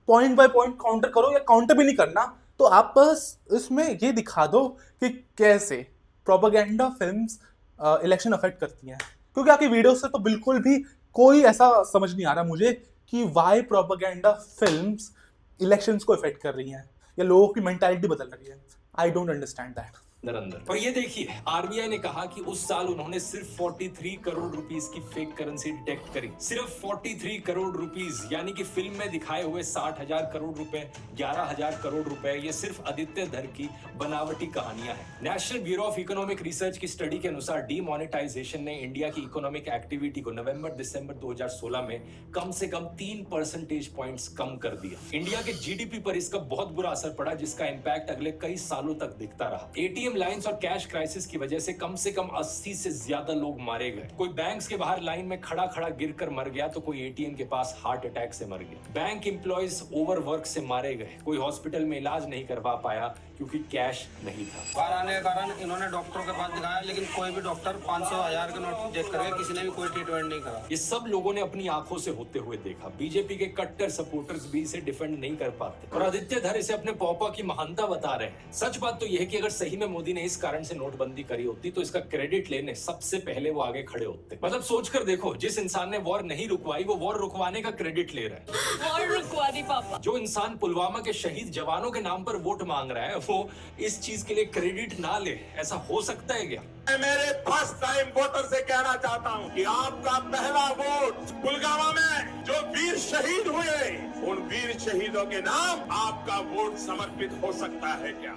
पॉइंट बाय पॉइंट काउंटर करो, या काउंटर भी नहीं करना तो आप बस इसमें ये दिखा दो कि कैसे प्रोपेगेंडा फिल्म्स इलेक्शन अफेक्ट करती हैं। क्योंकि आपकी वीडियो से तो बिल्कुल भी कोई ऐसा समझ नहीं आ रहा मुझे कि वाई प्रोपेगेंडा फिल्म्स इलेक्शंस को इफेक्ट कर रही हैं या लोगों की मेंटालिटी बदल रही है। आई डोंट अंडरस्टैंड दैट। और ये देखिए, आरबीआई ने कहा कि उस साल उन्होंने सिर्फ 43 करोड़ रुपीस की फेक करेंसी डिटेक्ट करी। सिर्फ 43 करोड़ रुपीस, यानी कि फिल्म में दिखाए हुए 60,000 करोड़ रुपए, 11,000 करोड़ रुपए, ये सिर्फ आदित्य धर की बनावटी कहानियां हैं। National bureau of economic research की स्टडी के अनुसार डीमोनेटाइजेशन ने इंडिया की इकोनॉमिक एक्टिविटी को नवंबर-दिसंबर 2016 में कम से कम 3 परसेंटेज पॉइंट्स कम कर दिया। इंडिया के जीडीपी पर इसका बहुत बुरा असर पड़ा, जिसका इम्पैक्ट अगले कई सालों तक दिखता रहा। एटीएम लाइंस और कैश क्राइसिस की वजह से कम 80 से ज्यादा लोग मारे गए। कोई बैंक्स के बाहर लाइन में खड़ा गिरकर मर गया, तो कोई एटीएम के पास हार्ट अटैक से मर गया। बैंक एम्प्लॉयज ओवरवर्क से मारे गए, कोई हॉस्पिटल में इलाज नहीं करवा पाया क्योंकि कैश नहीं था। बाहर आने के कारण इन्होंने डॉक्टरों के पास दिखाया, लेकिन कोई भी डॉक्टर 500,000 के नोट देख करके किसी ने भी कोई ट्रीटमेंट नहीं करा। ये सब लोगों ने अपनी आंखों से होते हुए देखा। बीजेपी के कट्टर सपोर्टर्स भी इसे डिफेंड नहीं कर पाते और आदित्य धर इसे अपने पौपा की महानता बता रहे हैं। सच बात तो यह है कि अगर सही में मोदी ने इस कारण से नोटबंदी करी होती तो इसका क्रेडिट लेने सबसे पहले वो आगे खड़े होते। मतलब सोचकर देखो, जिस इंसान ने वॉर नहीं रुकवाई, वो वॉर रुकवाने का क्रेडिट ले रहा है। वॉर रुकवा दी पापा। जो इंसान पुलवामा के शहीद जवानों के नाम पर वोट मांग रहा है, वो इस चीज के लिए क्रेडिट ना ले, ऐसा हो सकता है क्या? मैं मेरे फर्स्ट टाइम वोटर से कहना चाहता हूं कि आपका पहला वोट पुलवामा में जो वीर शहीद हुए, उन वीर शहीदों के नाम आपका वोट समर्पित हो सकता है क्या?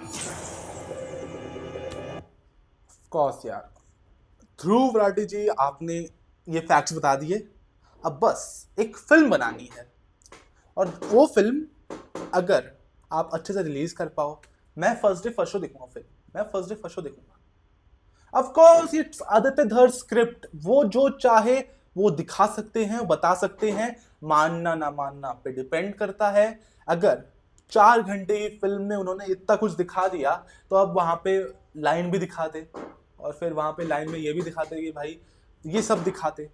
कोर्स यार, ध्रुव राठी जी, आपने ये फैक्ट्स बता दिए। अब बस एक फिल्म बनानी है और वो फिल्म अगर आप अच्छे से रिलीज कर पाओ, मैं फर्स्ट डे फर्स्ट शो देखूंगा फिल्म, मैं फर्स्ट डे फर्स्ट शो देखूंगा। ऑफ कोर्स इट्स आदित्य धर स्क्रिप्ट, वो जो चाहे वो दिखा सकते हैं, बता सकते हैं, मानना ना मानना पे डिपेंड करता है। अगर 4 घंटे की फिल्म में उन्होंने इतना कुछ दिखा दिया, तो अब वहां पे लाइन भी दिखा दे और फिर वहां पे लाइन में ये भी दिखाते कि भाई ये सब दिखाते,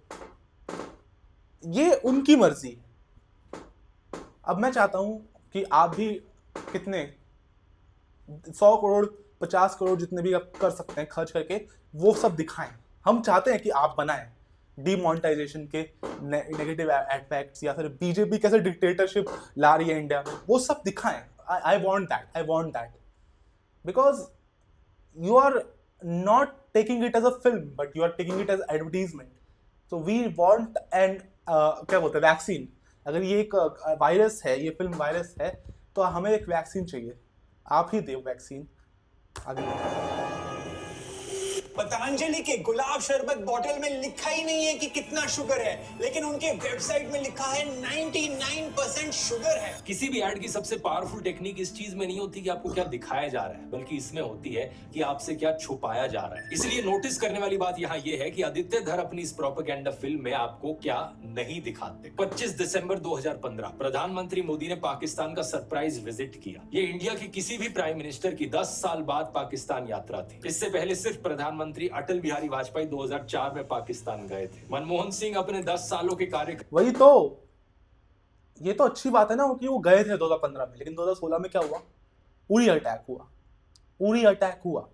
ये उनकी मर्जी है। अब मैं चाहता हूं कि आप भी कितने 100 करोड़ 50 करोड़ जितने भी आप कर सकते हैं खर्च करके वो सब दिखाएं। हम चाहते हैं कि आप बनाएं डीमोनेटाइजेशन के नेगेटिव इफेक्ट्स, या फिर बीजेपी कैसे डिक्टेटरशिप ला रही है इंडिया में, वो सब दिखाएं। I want that because you are not taking it as a film, but you are taking it as advertisement. So we want an क्या बोलते हैं, वैक्सीन। अगर ये एक वायरस है, ये फिल्म वायरस है, तो हमें एक वैक्सीन चाहिए। आप ही दो वैक्सीन। आगे पतंजलि के गुलाब शरबत बॉटल में लिखा ही नहीं है कि कितना शुगर है, लेकिन उनके वेबसाइट में लिखा है 99% शुगर है। किसी भी ऐड की सबसे पावरफुल टेक्निक इस चीज में नहीं होती कि आपको क्या दिखाया जा रहा है, बल्कि इसमें होती है कि आपसे क्या छुपाया जा रहा है। इसलिए नोटिस करने वाली बात यहाँ ये है कि आदित्य धर अपनी इस प्रोपेगेंडा फिल्म में आपको क्या नहीं दिखाते। 25 दिसंबर 2015 प्रधानमंत्री मोदी ने पाकिस्तान का सरप्राइज विजिट किया। ये इंडिया के किसी भी प्राइम मिनिस्टर की 10 साल बाद पाकिस्तान यात्रा थी। इससे पहले सिर्फ प्रधानमंत्री अटल बिहारी वाजपेयी 2004 में पाकिस्तान गए थे। मनमोहन सिंह अपने 10 सालों के कार्य, वही तो, ये तो अच्छी बात है ना कि वो गए थे 2015 में, लेकिन 2016 में क्या हुआ? उरी अटैक हुआ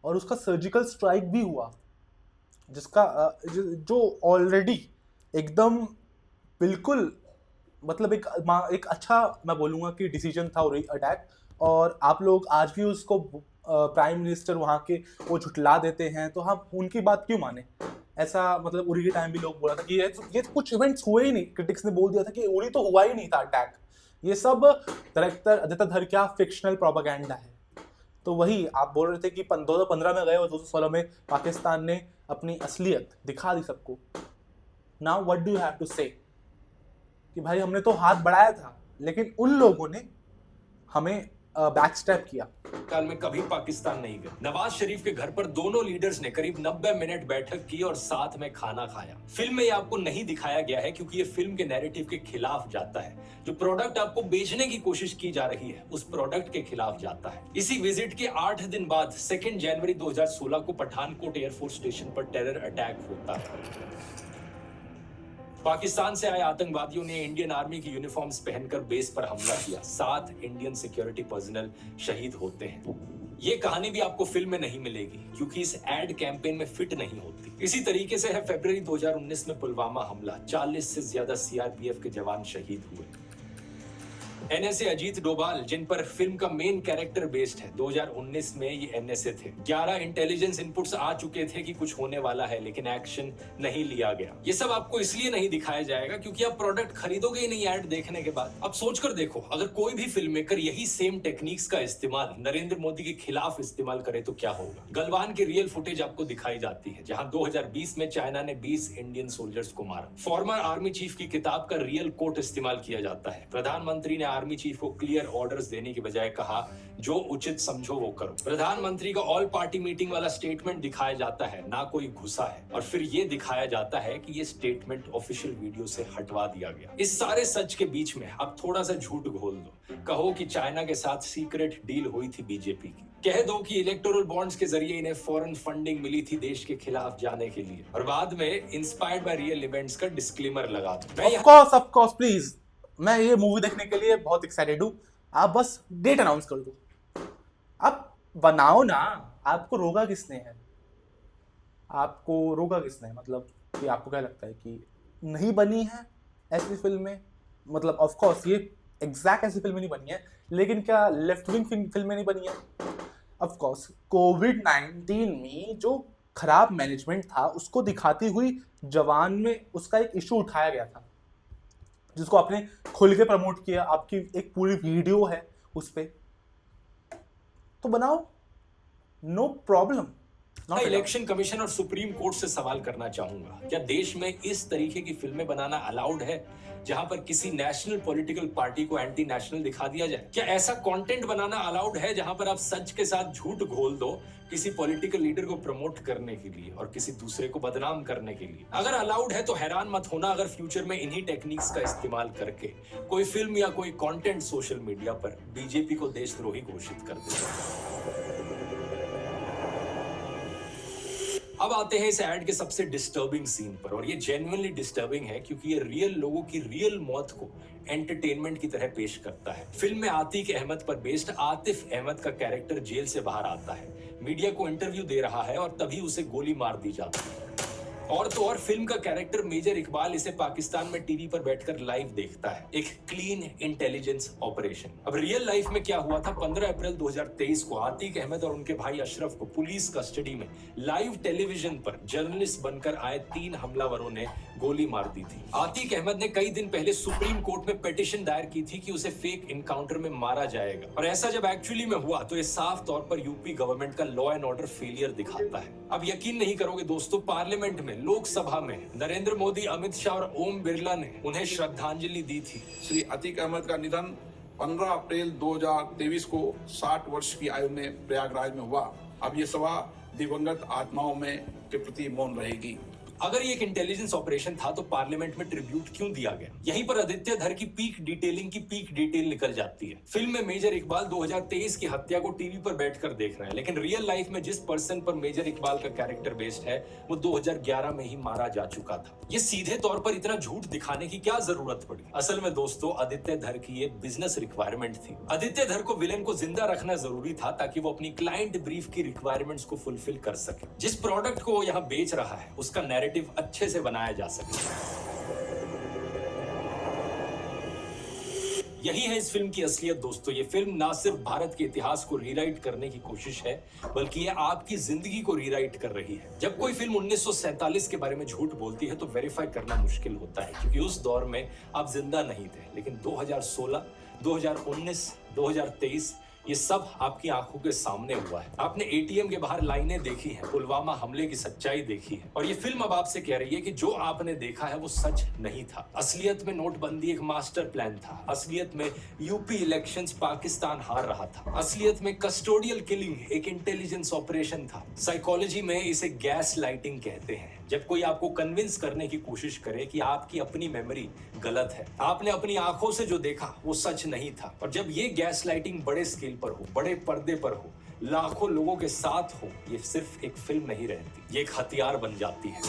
और उसका सर्जिकल स्ट्राइक भी हुआ, जिसका जो ऑलरेडी एकदम बिल्कुल मतलब एक अच्छा मैं बोलूँगा कि डिसीजन था उरी अटैक। और आप लोग आज भी उसको प्राइम मिनिस्टर वहाँ के वो झुटला देते हैं, तो हम उनकी बात क्यों माने? ऐसा मतलब उरी के टाइम भी लोग बोला था कि ये कुछ इवेंट्स हुए ही नहीं। क्रिटिक्स ने बोल दिया था कि उरी तो हुआ ही नहीं था अटैक, ये सब डायरेक्टर आदित्य धर क्या फिक्शनल प्रोपेगेंडा है। तो वही आप बोल रहे थे कि 2015 में गए और 2016 में पाकिस्तान ने अपनी असलियत दिखा दी सबको। Now what do you have to say कि भाई हमने तो हाथ बढ़ाया था, लेकिन उन लोगों ने हमें बैकस्टैप किया। काल में कभी पाकिस्तान नहीं गए। नवाज शरीफ के घर पर दोनों लीडर्स ने करीब 90 मिनट बैठक की और साथ में खाना खाया। फिल्म में ये आपको नहीं दिखाया गया है क्योंकि ये फिल्म के नैरेटिव के खिलाफ जाता है। जो प्रोडक्ट आपको बेचने की कोशिश की जा रही है उस प्रोडक्ट के खिलाफ जाता है। इसी विजिट के 8 दिन बाद 2 जनवरी 2016 को पठानकोट एयरफोर्स स्टेशन पर टेरर अटैक होता है। पाकिस्तान से आए आतंकवादियों ने इंडियन आर्मी की यूनिफॉर्म्स पहनकर बेस पर हमला किया। 7 इंडियन सिक्योरिटी पर्सनल शहीद होते हैं। ये कहानी भी आपको फिल्म में नहीं मिलेगी क्योंकि इस एड कैंपेन में फिट नहीं होती। इसी तरीके से है फरवरी 2019 में पुलवामा हमला। 40 से ज्यादा सीआरपीएफ के जवान शहीद हुए। एनएसए अजीत डोभाल, जिन पर फिल्म का मेन कैरेक्टर बेस्ड है, 2019 में ये एनएसए थे। 11 इंटेलिजेंस इनपुट्स आ चुके थे कि कुछ होने वाला है, लेकिन एक्शन नहीं लिया गया। ये सब आपको इसलिए नहीं दिखाया जाएगा क्योंकि आप प्रोडक्ट खरीदोगे ही नहीं ऐड देखने के बाद। अब सोचकर देखो, अगर कोई भी फिल्म मेकर यही सेम टेक्निक्स का इस्तेमाल नरेंद्र मोदी के खिलाफ इस्तेमाल करे तो क्या होगा। गलवान की रियल फुटेज आपको दिखाई जाती है जहां 2020 में चाइना ने 20 इंडियन सोल्जर्स को मारा। फॉर्मर आर्मी चीफ की किताब का रियल कोट इस्तेमाल किया जाता है। प्रधानमंत्री ने आर्मी चीफ को क्लियर ऑर्डर्स देने की बजाय कहा जो उचित समझो वो करो। प्रधानमंत्री का ऑल पार्टी मीटिंग वाला स्टेटमेंट दिखाया जाता है, ना कोई घुसा है। और फिर ये दिखाया जाता है कि ये स्टेटमेंट ऑफिशियल वीडियो से हटवा दिया गया। इस सारे सच के बीच में अब थोड़ा सा झूठ घोल दो। कहो कि चाइना के साथ सीक्रेट डील हुई थी बीजेपी की। कह दो कि इलेक्टोरल बॉन्ड्स के जरिए इन्हें फॉरेन फंडिंग मिली थी देश के खिलाफ जाने के लिए। और बाद में इंस्पायर्ड बाय रियल इवेंट्स का डिस्क्लेमर लगा दो। ऑफ कोर्स प्लीज, मैं ये मूवी देखने के लिए बहुत एक्साइटेड हूँ। आप बस डेट अनाउंस कर दो। आप बनाओ ना, आपको रोका किसने है? आपको रोका किसने? मतलब कि आपको क्या लगता है कि नहीं बनी है ऐसी फिल्में? मतलब ऑफ कोर्स ये एग्जैक्ट ऐसी फिल्में नहीं बनी है, लेकिन क्या लेफ्ट विंग फिल्में नहीं बनी है? ऑफ कोर्स कोविड-19 में जो खराब मैनेजमेंट था उसको दिखाती हुई जवान में उसका एक इशू उठाया गया था, जिसको आपने खुल के प्रमोट किया। आपकी एक पूरी वीडियो है उस पे, तो बनाओ, नो प्रॉब्लम। मैं इलेक्शन कमीशन और सुप्रीम कोर्ट से सवाल करना चाहूंगा, क्या देश में इस तरीके की फिल्में बनाना अलाउड है जहां पर किसी नेशनल पॉलिटिकल पार्टी को एंटी नेशनल दिखा दिया जाए? क्या ऐसा कंटेंट बनाना अलाउड है जहां पर आप सच के साथ झूठ घोल दो किसी पॉलिटिकल लीडर को प्रमोट करने के लिए और किसी दूसरे को बदनाम करने के लिए? अगर अलाउड है तो हैरान मत होना अगर फ्यूचर में इन्हीं टेक्निक्स का इस्तेमाल करके कोई फिल्म या कोई कंटेंट सोशल मीडिया पर बीजेपी को देशद्रोही घोषित कर दे। अब आते हैं इस ऐड के सबसे डिस्टर्बिंग सीन पर, और ये जेन्युइनली डिस्टर्बिंग है क्योंकि ये रियल लोगों की रियल मौत को एंटरटेनमेंट की तरह पेश करता है। फिल्म में आतिक अहमद पर बेस्ड आतिफ अहमद का कैरेक्टर जेल से बाहर आता है, मीडिया को इंटरव्यू दे रहा है और तभी उसे गोली मार दी जाती है। और तो और फिल्म का कैरेक्टर मेजर इकबाल इसे पाकिस्तान में टीवी पर बैठकर लाइव देखता है, एक क्लीन इंटेलिजेंस ऑपरेशन। अब रियल लाइफ में क्या हुआ था? 15 अप्रैल 2023 को आतिक अहमद और उनके भाई अशरफ को पुलिस कस्टडी में लाइव टेलीविजन पर जर्नलिस्ट बनकर आए 3 हमलावरों ने गोली मार दी थी। आतिक अहमद ने कई दिन पहले सुप्रीम कोर्ट में पिटीशन दायर की थी कि उसे फेक इनकाउंटर में मारा जाएगा, और ऐसा जब एक्चुअली में हुआ तो ये साफ तौर पर यूपी गवर्नमेंट का लॉ एंड ऑर्डर फेलियर दिखाता है। अब यकीन नहीं करोगे दोस्तों, पार्लियामेंट में, लोकसभा में नरेंद्र मोदी, अमित शाह और ओम बिरला ने उन्हें श्रद्धांजलि दी थी। श्री आतिक अहमद का निधन 15 अप्रैल 2023 को 60 वर्ष की आयु में प्रयागराज में हुआ। अब ये सभा दिवंगत आत्माओं में के प्रति मौन रहेगी। अगर ये एक इंटेलिजेंस ऑपरेशन था तो पार्लियामेंट में ट्रिब्यूट क्यों दिया गया? यहीं पर आदित्य धर की पीक डिटेलिंग की पीक डिटेल निकल जाती है। फिल्म में मेजर इकबाल 2023 की हत्या को टीवी पर बैठकर देख रहे हैं, लेकिन रियल लाइफ में जिस पर्सन पर मेजर इकबाल का कैरेक्टर बेस्ड है वो 2011 में ही मारा जा चुका था। ये सीधे तौर पर इतना झूठ दिखाने की क्या जरूरत पड़ी? असल में दोस्तों आदित्य धर की ये बिजनेस रिक्वायरमेंट थी। आदित्य धर को विलेन को जिंदा रखना जरूरी था ताकि वो अपनी क्लाइंट ब्रीफ की रिक्वायरमेंट्स को फुलफिल कर सके। जिस प्रोडक्ट को वो यहाँ बेच रहा है उसका नैरेटिव अच्छे से बनाया जा सके। यही है इस फिल्म की असलियत दोस्तों। ये फिल्म ना सिर्फ भारत के इतिहास को रीराइट करने की कोशिश है, बल्कि ये आपकी जिंदगी को रीराइट कर रही है। जब कोई फिल्म 1947 के बारे में झूठ बोलती है तो वेरीफाई करना मुश्किल होता है, क्योंकि उस दौर में आप जिंदा नहीं थे। लेकिन 2016 2019, 2023 ये सब आपकी आंखों के सामने हुआ है। आपने एटीएम के बाहर लाइनें देखी हैं, पुलवामा हमले की सच्चाई देखी है, और ये फिल्म अब आपसे कह रही है कि जो आपने देखा है वो सच नहीं था। असलियत में नोटबंदी एक मास्टर प्लान था। असलियत में यूपी इलेक्शंस पाकिस्तान हार रहा था। असलियत में कस्टोडियल किलिंग एक इंटेलिजेंस ऑपरेशन था। साइकोलॉजी में इसे गैस लाइटिंग कहते हैं, जब कोई आपको कन्विंस करने की कोशिश करे कि आपकी अपनी मेमोरी गलत है, आपने अपनी आंखों से जो देखा वो सच नहीं था। और जब ये गैस लाइटिंग बड़े स्केल पर हो, बड़े पर्दे पर हो, लाखों लोगों के साथ हो, ये सिर्फ एक फिल्म नहीं रहती, ये एक हथियार बन जाती है।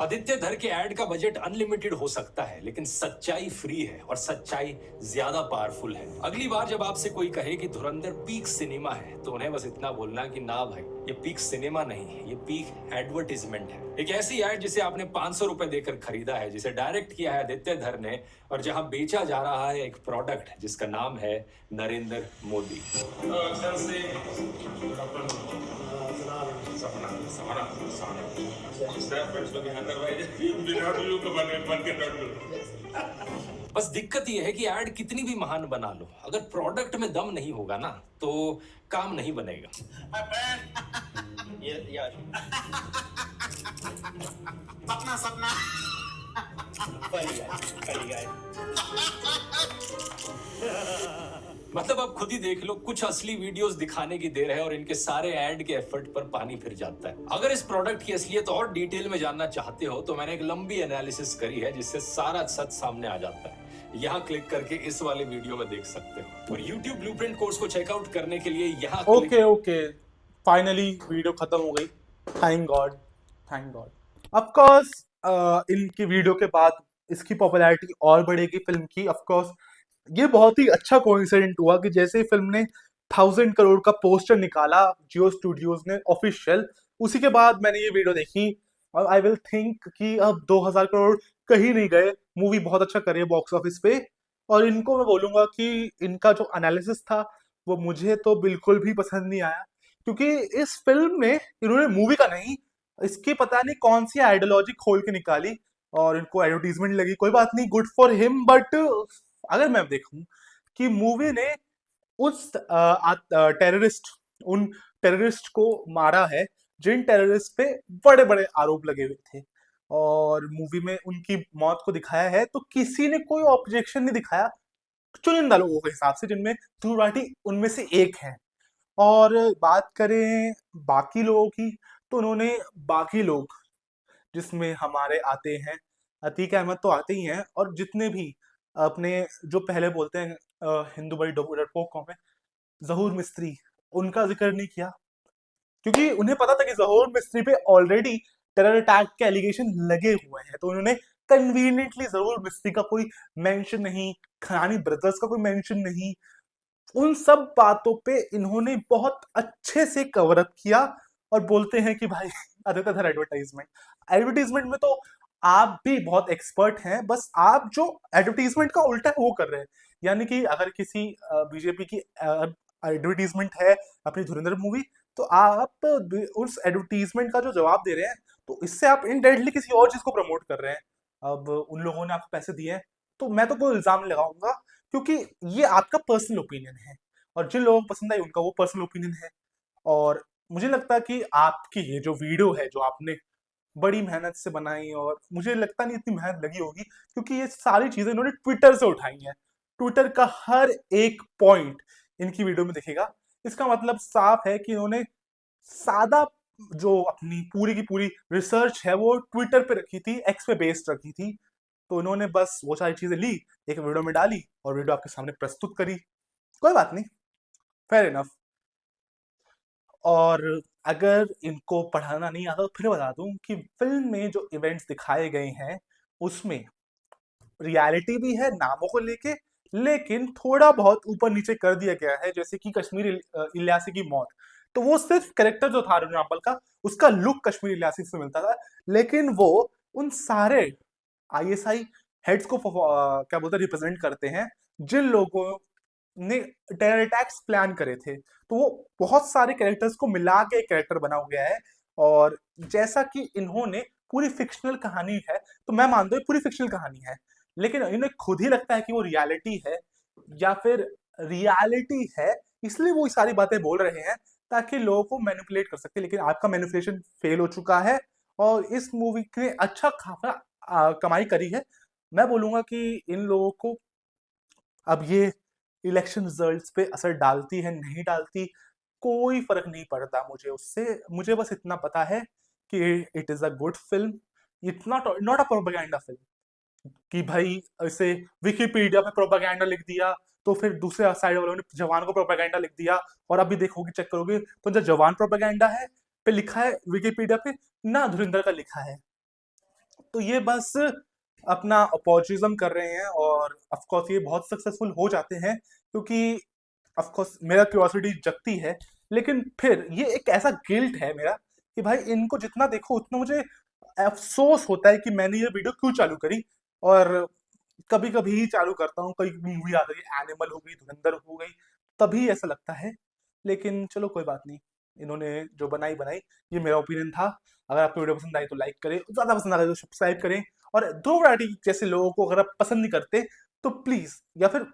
आदित्य धर के ऐड का बजट अनलिमिटेड हो सकता है, लेकिन सच्चाई फ्री है और सच्चाई ज्यादा पावरफुल है। अगली बार जब आपसे कोई कहे कि धुरंधर पीक सिनेमा है, तो उन्हें बस इतना बोलना कि ना भाई, ये पीक सिनेमा नहीं है, ये पीक एडवर्टीजमेंट है। एक ऐसी ऐड जिसे आपने 500 रुपए देकर खरीदा है, जिसे डायरेक्ट किया है आदित्य धर ने, और जहां बेचा जा रहा है एक प्रोडक्ट जिसका नाम है नरेंद्र मोदी। बस दिक्कत यह है कि ऐड कितनी भी महान बना लो, अगर प्रोडक्ट में दम नहीं होगा ना, तो काम नहीं बनेगा। सपना सपना मतलब अब खुद ही देख लो, कुछ असली वीडियोस दिखाने की देर है और इनके सारे ऐड के एफर्ट पर पानी फिर जाता है। अगर इस प्रोडक्ट की असलियत और डिटेल में जानना चाहते हो तो मैंने एक लंबी एनालिसिस करी है, जिससे सारा सच सामने आ जाता है। यहाँ क्लिक करके इस वाले वीडियो में देख सकते हो, और YouTube ब्लूप्रिंट कोर्स को चेकआउट करने के लिए यहाँ ओके फाइनली वीडियो खत्म हो गई। Thank God. ऑफ कोर्स इनकी वीडियो के बाद इसकी पॉपुलैरिटी और बढ़ेगी फिल्म की। ऑफ कोर्स ये बहुत ही अच्छा कोइंसिडेंट हुआ कि जैसे ही फिल्म ने 1000 करोड़ का पोस्टर निकाला जियो स्टूडियोज ने ऑफिशियल, उसी के बाद मैंने ये वीडियो देखी और आई विल थिंक कि अब 2000 करोड़ कहीं नहीं गए। मूवी बहुत अच्छा कर रही है बॉक्स ऑफिस पे, और इनको मैं बोलूंगा कि इनका जो एनालिसिस था वो मुझे तो बिल्कुल भी पसंद नहीं आया, क्योंकि इस फिल्म में इन्होंने मूवी का नहीं, इसकी पता नहीं कौन सी आइडियोलॉजी खोल के निकाली और इनको एडवर्टीजमेंट लगी। कोई बात नहीं, गुड फॉर हिम, बट अगर मैं देखूं कि मूवी ने उस उन टेररिस्ट को मारा है जिन टेररिस्ट पे बड़े बड़े आरोप लगे हुए थे, और मूवी में उनकी मौत को दिखाया है, तो किसी ने कोई ऑब्जेक्शन नहीं दिखाया, चुनिंदा लोगों के हिसाब से, जिनमें ध्रुव राठी उनमें से एक है। और बात करें बाकी लोगों की, तो उन्होंने बाकी लोग जिसमें हमारे आते हैं, अतीक अहमद तो आते ही हैं, और जितने भी अपने जो पहले बोलते हैं हिंदू बड़ी डरपोक कौम है, जहूर मिस्त्री, उनका जिक्र नहीं किया, क्योंकि उन्हें पता था कि जहूर मिस्त्री पे ऑलरेडी टेरर अटैक के एलिगेशन लगे हुए हैं, तो उन्होंने कन्वीनियंटली जहूर मिस्त्री का कोई मेंशन नहीं, खनानी ब्रदर्स का कोई मेंशन नहीं, उन सब बातों पे इन्होंने बहुत अच्छे से कवर अप किया। और बोलते हैं कि भाई आदित्य धर एडवर्टीजमेंट में तो आप भी बहुत एक्सपर्ट हैं, बस आप जो एडवर्टीजमेंट का उल्टा है वो कर रहे हैं। यानी कि अगर किसी बीजेपी की एडवर्टीजमेंट है अपनी धुरंधर मूवी, तो आप उस एडवर्टीजमेंट का जो जवाब दे रहे हैं, तो इससे आप इनडायरेक्टली किसी और चीज को प्रमोट कर रहे हैं। अब उन लोगों ने आपको पैसे दिए हैं, तो मैं तो कोई इल्जाम लगाऊंगा, क्योंकि ये आपका पर्सनल ओपिनियन है, और जिन लोगों को पसंद आई उनका वो पर्सनल ओपिनियन है। और मुझे लगता है कि आपकी ये जो वीडियो है, जो आपने बड़ी मेहनत से बनाई, और मुझे लगता नहीं इतनी मेहनत लगी होगी, क्योंकि ये सारी चीजें इन्होंने ट्विटर से उठाई हैं। ट्विटर का हर एक पॉइंट इनकी वीडियो में दिखेगा। इसका मतलब साफ है कि इन्होंने सादा जो अपनी पूरी की पूरी रिसर्च है वो ट्विटर पे रखी थी, एक्स पे बेस्ड रखी थी, तो इन्होंने बस वो सारी चीजें ली, एक वीडियो में डाली और वीडियो आपके सामने प्रस्तुत करी। कोई बात नहीं, फेयर इनफ। और अगर इनको पढ़ाना नहीं आता तो फिर बता दूं कि फिल्म में जो इवेंट्स दिखाए गए हैं उसमें रियलिटी भी है नामों को लेके, लेकिन थोड़ा बहुत ऊपर नीचे कर दिया गया है। जैसे कि कश्मीर इलियासी की मौत, तो वो सिर्फ कैरेक्टर जो था अर्जुन रामपाल का, उसका लुक कश्मीर इलियासी से मिलता था, लेकिन वो उन सारे आईएसआई हेड्स को क्या बोलते रिप्रेजेंट करते हैं जिन लोगों ने टेरर अटैक्स प्लान करे थे। तो वो बहुत सारे कैरेक्टर्स को मिला के एक कैरेक्टर बना गया है, और जैसा कि इन्होंने पूरी फिक्शनल कहानी है, तो मैं मानता हूँ ये पूरी फिक्शनल कहानी है, लेकिन इन्हें खुद ही लगता है कि वो रियलिटी है, या फिर रियलिटी है इसलिए वो ये सारी बातें बोल रहे हैं ताकि लोगों को मैनिपुलेट कर सकते हैं। लेकिन आपका मैनिपुलेशन फेल हो चुका है और इस मूवी ने अच्छा खासा कमाई करी है। मैं बोलूंगा कि इन लोगों को अब ये इलेक्शन रिजल्ट्स पे असर डालती है नहीं डालती, कोई फर्क नहीं पड़ता मुझे उससे। मुझे बस इतना पता है कि it is a good film, it's not a propaganda film कि भाई इसे विकिपीडिया पे प्रोपेगेंडा लिख दिया तो फिर दूसरे साइड वालों ने जवान को प्रोपेगेंडा लिख दिया, और अभी देखोगे चेक करोगे तो जो जवान प्रोपेगेंडा है पे लिखा है विकिपीडिया पे ना धुरंधर का लिखा है। तो ये बस अपना अपॉर्चुनिज्म कर रहे हैं, और ऑफ कोर्स ये बहुत सक्सेसफुल हो जाते हैं क्योंकि ऑफ कोर्स मेरा क्यूरियोसिटी जगती है, लेकिन फिर ये एक ऐसा गिल्ट है मेरा कि भाई इनको जितना देखो उतना मुझे अफसोस होता है कि मैंने ये वीडियो क्यों चालू करी। और कभी कभी ही चालू करता हूँ, कई मूवी आ गई, एनिमल हो गई, धुरंधर हो गई, तभी ऐसा लगता है। लेकिन चलो कोई बात नहीं, इन्होंने जो बनाई बनाई, ये मेरा ओपिनियन था। अगर आपको वीडियो पसंद आई तो लाइक करें, ज्यादा पसंद आ गई तो सब्सक्राइब करें, और ध्रुव राठी जैसे लोगों को अगर आप पसंद नहीं करते तो प्लीज, या फिर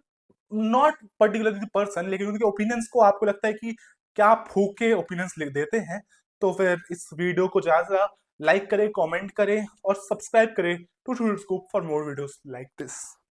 नॉट पर्टिकुलरली पर्सन, लेकिन उनके ओपिनियंस को आपको लगता है कि क्या फूके ओपिनियंस लिख देते हैं, तो फिर इस वीडियो को ज्यादा से ज्यादा लाइक करें, कमेंट करें और सब्सक्राइब करें to scoop for more videos like this.